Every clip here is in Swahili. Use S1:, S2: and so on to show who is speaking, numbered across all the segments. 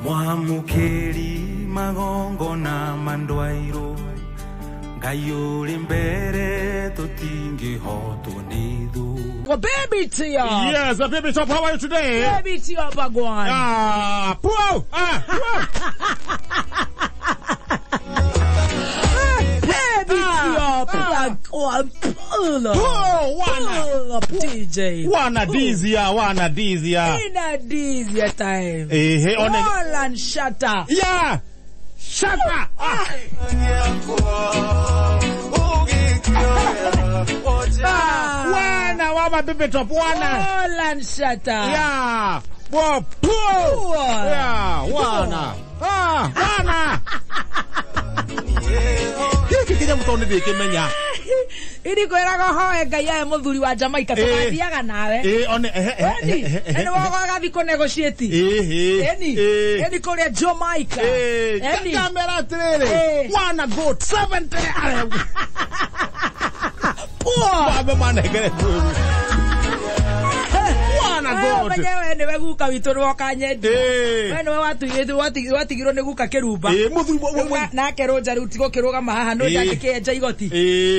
S1: Mwamukeri magongo na mandwairo Gayuri mbere totingi hotu nidu.
S2: Well, baby Tia.
S3: Yes, baby Top, how are you today?
S2: Baby Tia Bagwan.
S3: Puo!
S2: Baby Tia Bagwan. Pull up DJ.
S3: Wana dizia.
S2: In a dizia time.
S3: All
S2: and shatter.
S3: Yeah. Shatter. Wana wama baby Top wana.
S2: All and shatter.
S3: Yeah. Whoa, pull. Yeah, wana. Wana. Kiki mutone de kemenya.
S2: Ini kwera go hoe ngai ya muthuri wa Jamaica tugathiaga nawe. Eni wogo gathi ko negotiate. Eni kore Jamaica.
S3: Eni kamera trere. Wanna go 70. Poor baba manegere.
S2: Wewe ni weguka wituru wakanyedi. Wewe ni watigirwo ni guka kirumba. Na keroja rutigo kiruga mahaha no ndangikeja igoti.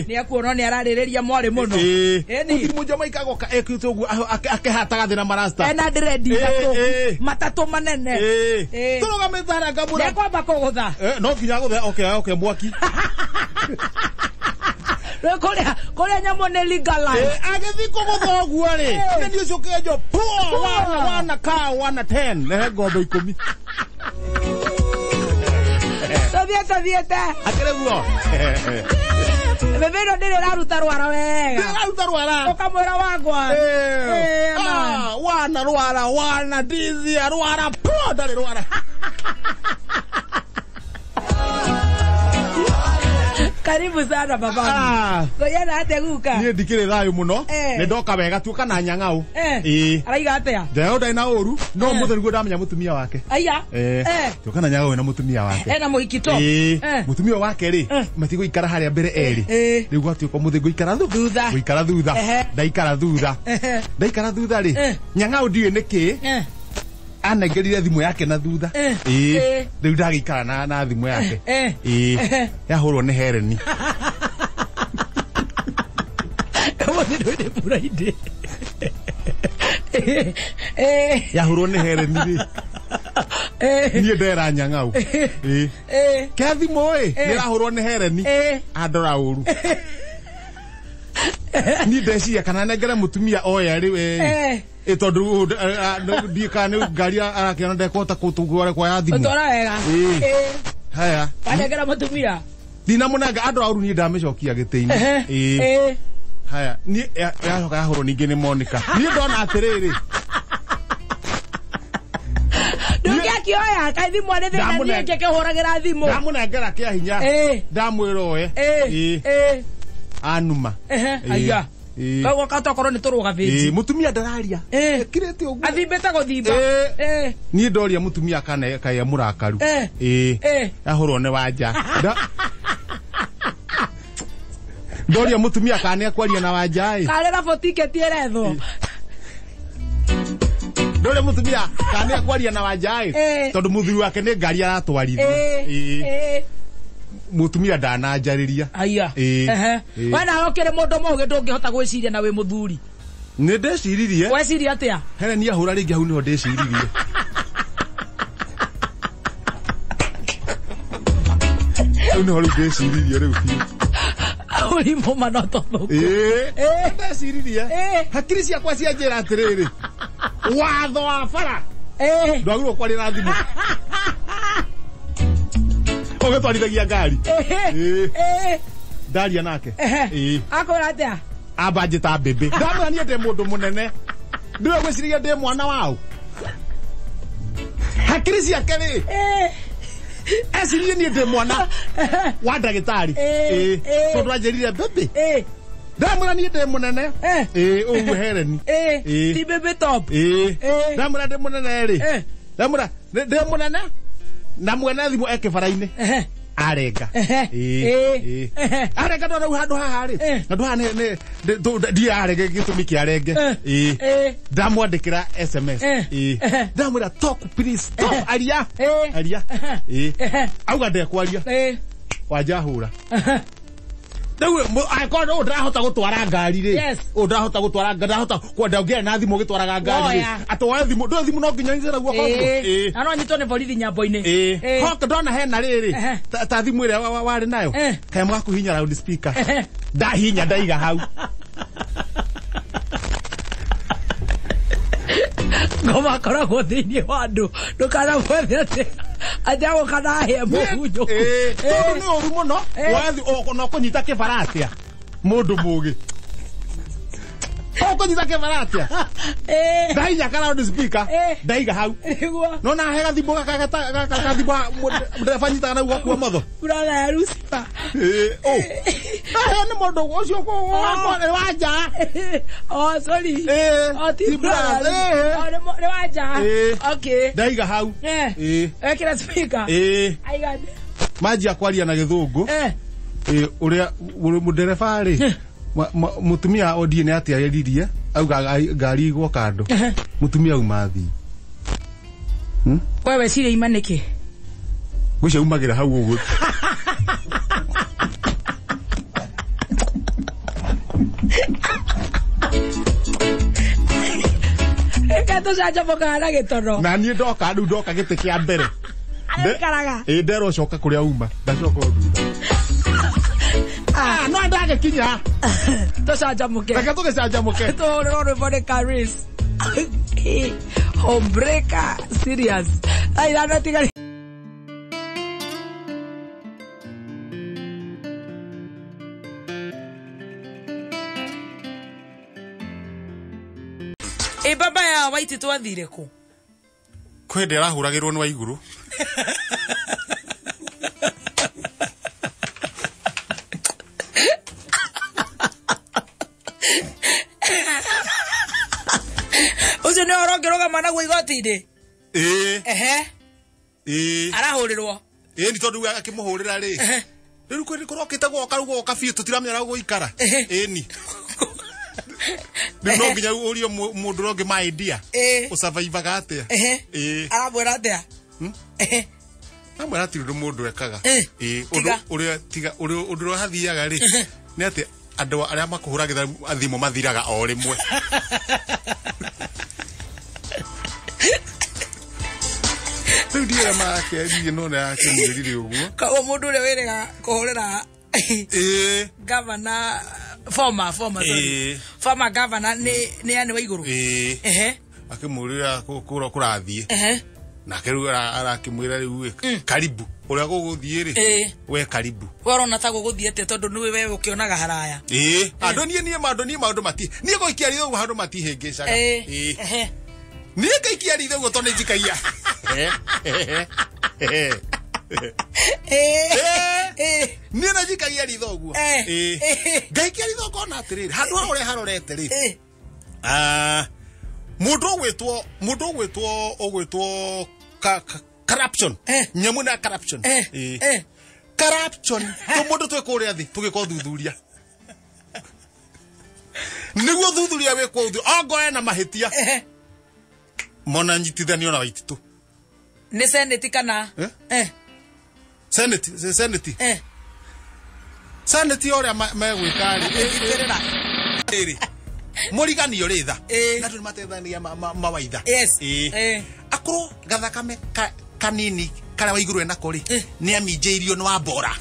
S2: Ni akuona ni araririria mwari muno.
S3: Eni Mujamaika goka ekito gu akehataga thina marasta.
S2: Ena dread matatu manene.
S3: Turuga methara ngamura.
S2: Ne kwamba kugutha.
S3: No kinya gutha okay mwaki.
S2: Kole nyamo ne legalize.
S3: Agethi kugutha oguo ri. Ndio cokejo poor wana ka 10 lehe ngombe 10.
S2: Sovieta.
S3: Akere guo.
S2: Bebero ndire raruta rwara wega.
S3: Raruta rwara.
S2: Ukamwera wagwa.
S3: Wana dizia rwara poor dale rwara.
S2: Karibu sana baba. Ngoja ate guka.
S3: Ni ndikire rayo muno. Ni ndoka wega tuka na nyang'au.
S2: Araiga atia.
S3: Ndeo ndai na oru. No mutheri go ndamenya mutumia wake.
S2: Aya.
S3: Tuka na nyang'au na mutumia wake.
S2: Ena muhikito.
S3: Mutumia wake ri. Matigo ikara haria mbere eri. Riu gwatu ko mutheri go ikara thutha. Go ikara thutha. Ndaikara thutha. Ndaikara thutha ri. Nyang'au ndiye niki. Anagerire thimu yake na thutha. Riu ndagikara na thimu yake. Yahurwo ni hereni.
S2: Ndio buraide.
S3: Yahurwo ni hereni ri. Ni ndera nyang'au. Ke thimu ni yahurwo ni hereni. Andora uru. Ni ndeciria kana negere mutumia oya ri tondu ndikane ngari arakiona ndekota kutugware kwa yathimo
S2: tora wega
S3: haya
S2: kanegera mutumia
S3: dina munaga andu auru ni ndamecokia giteini haya ni yacoka yahurwo ningi ni Monica ni ndona atiriri
S2: ndugia kioya kaithimo ne thina ni ngeke huragira thimo
S3: ndamunengera kia hinya ndamwira oye anuma
S2: aya kago katokoro ni turuga viji
S3: mutumia ndararia kirete ogu
S2: athimbete guthimba
S3: ni ndoria mutumia kana kaya murakaru yahurwo ne wanja ndoria mutumia kana akwaria na wanja
S2: karera fotike tieretho
S3: ndoria mutumia kana akwaria na wanja tondu muthuri wake ni ngari aratwarithia mutumia ndananjariria
S2: aya wana okere mundu moge ndungihota gwiciria na we muthuri
S3: ni ndeciririe
S2: weciria atia
S3: Heleni ahura ringi hau niho ndeciririe niho ndeciririe riu fiu
S2: uri mama no tobo
S3: ndeciririe hakiri ciakwa cia njira atiriri watho wa bara ndwagirwo kwari na thimu oge twarithagia ngari ndaria nake
S2: akora atia
S3: abajita bebe ndamwira nie ndi mundu munene ndiwe gwiciria ndi mwana wao hakiri ciake ri esirie nie ndi mwana wa ndagitari tondu anjirire bebe ndamwira nie ndi munene ugu Heleni
S2: ti bebe top
S3: ndamwira ndi munene ri ndamwira ndi munene na mwena thimu eke bara-ini arenga arenga ndo handu haha ri ndo haha ne ndi arenge gitumi ki arenge ndamwandikira SMS ndamwira talk please talk aria auga ndekwaria wajahura Dewe akona udrahota gutwara ngari ri udrahota gutwara ndahota kwenda ngia na thimu gitwara ngari atwa thimu ndo thimu no nginya nzira guo kongo
S2: ano nyitone borithi nyambo-ini
S3: hoka ndona hena riri ta thimu ire wari nayo kae mwakuhinya loud speaker ndahinya ndaiga hau
S2: ngoma koragwo thiini wa andu ndukana mwethete ajago kana he muhunyo
S3: ni oru muno wathi no kunyita kibaratia mundu mugi kunyita kibaratia ndainya kana loud speaker ndaiga hau no na hega thimbo gaka thimbo ndereba nyita kana gwa motho
S2: urana ya Lucifer
S3: ni mundu ucio kwa wanja
S2: sorry tibra ni wanja okay
S3: ndaiga hau
S2: ekira speaker aiga
S3: maji akwaria na githungu uria mudereba ri mutumia odie ne ati ayiririe auga ngari igwo kando mutumia umathi
S2: wewe sire imanike
S3: gucio umagira hau ugu
S2: Kato saja mokana gitoro
S3: na ni ndoka ndu ndoka gite kia mbere
S2: karaga
S3: ndero coka kuria uma ndacoka ndutha no ndage kinya
S2: to saja muke
S3: reka to saja muke
S2: to ro bode caris hombreka serious ai la tigari baba ya waiti twathire ku
S3: kwende arahuragirwo ni wa iguru
S2: ucio ni orongeroga mana gwa igoti-ini arahurirwo
S3: ni tondu akimuhurira ri riu kwende kurokite gwoka rugo kabiu tutiramenya guo ikara ni no nginya urio mundu ronge ma idea usurvive gatia
S2: arabwera atia
S3: amwera ati mundu ekaga undu uria tiga undu hathiaga ri ni ati andu aria makuhuragira thimu mathiraga o rimwe Tudia make ni no na kimuriri uguo
S2: ka mundu uri wirega kuhurira governor former governor ni ani wa iguru
S3: akimurira kurathie na kerugara arakimwira riu karibu uria guguthie ri we karibu
S2: warona ta guguthiete tondu ni wewe ukionaga haraya
S3: andu nie maundu mati nie goikia ritho handu mati hengecaga nie gaikia ritho go tondu njikaia nie na njikaia ritho guo gaikia ritho kona atiriri handu hore harorete ri mundu ogwitwo corruption nyamu na corruption corruption to mundu twe kuria thi tugiko thuthuria niguo thuthuria we kwa uthu ongoe na mahitia mona nyitithanio na waititu
S2: ni senate kana
S3: senate oria megwikari iri murigani ritha na tu matethania mawaitha akuru gathakame kanini kara wa iguru enako ri ni aminjeirio no abora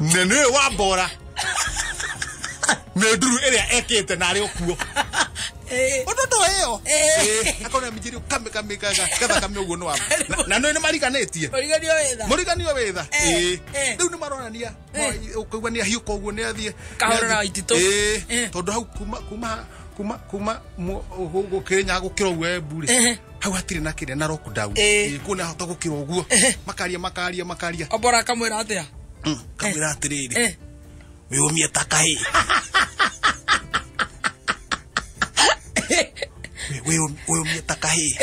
S3: nene wa bora meduru area ekete na ari okuo ototo eyo akona aminjeirio kame gathakame uguo no na no ni mariganetie muriganio witha riu ni maronania ukugwa ni ahiuko uguo ni athie
S2: kahorera waititu
S3: tondu hau kuma gukirinya gukira uguo mburi hau hatire na kire na lockdown kuna hota gukira uguo makaria
S2: obora kamwira atia
S3: kamwira atiriri wiumie takahi wiumie takahi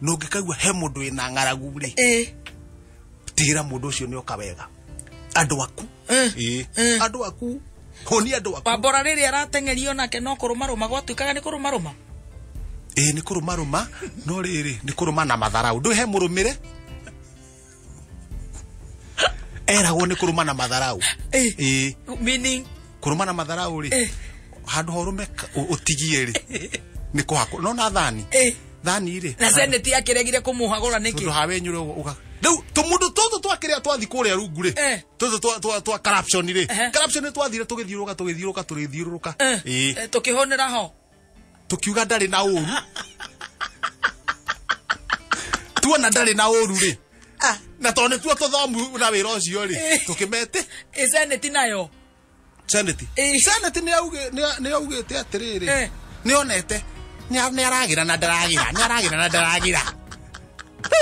S3: no ngikaigua he mundu ina ngaragu ri tira mundu ucio ni okawega andu aku andu aku honi andu aku
S2: Wambora riri aratengerio nake no kurumaruma gwatuikaga ni kurumaruma
S3: ni kurumaruma no riri ni kuruma na matharau ndu he murumire eragwo ni kuruma na matharau
S2: meaning
S3: kuruma na matharau ri handu horume utigie ri ni kuhako no na thani ri
S2: na seneti akiregire kumuhagura niki
S3: ndu hawe nyure uga riu tumundu toto twakiria twathi kuria rungu ri toto twa corruption ri corruption twathire tugithiuruka
S2: tukihonera ho
S3: tukiuga ndari na uru tuona ndari na uru ri na tone tu tuthomu na wira ucio ri tukimete
S2: seneti nayo
S3: seneti ni augite atiriri ni onete ni aragira na ndaragira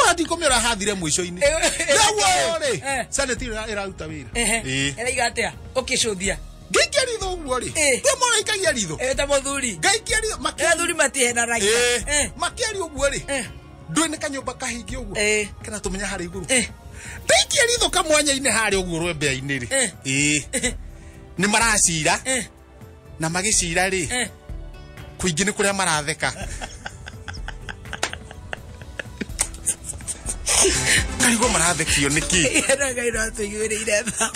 S3: ati komera hathire mwisho-ini nawo ri seneti iraruta wira
S2: eraiga atia ukicudhia
S3: ngaikia ritho uguo ri mwana ikagia ritho
S2: ta muthuri
S3: ngaikia ritho
S2: muthuri matihena raiga
S3: makiari uguo ri ndui ni kanyumba kahingi uguo kana tumenya hari iguru ngaikia ritho kamwanya-ini hari uguo rwembea-ini ri ni maracira na magicira ri kuingi ni kuria maratheka karigo marathekio niki
S2: era gaira tuigwire iretha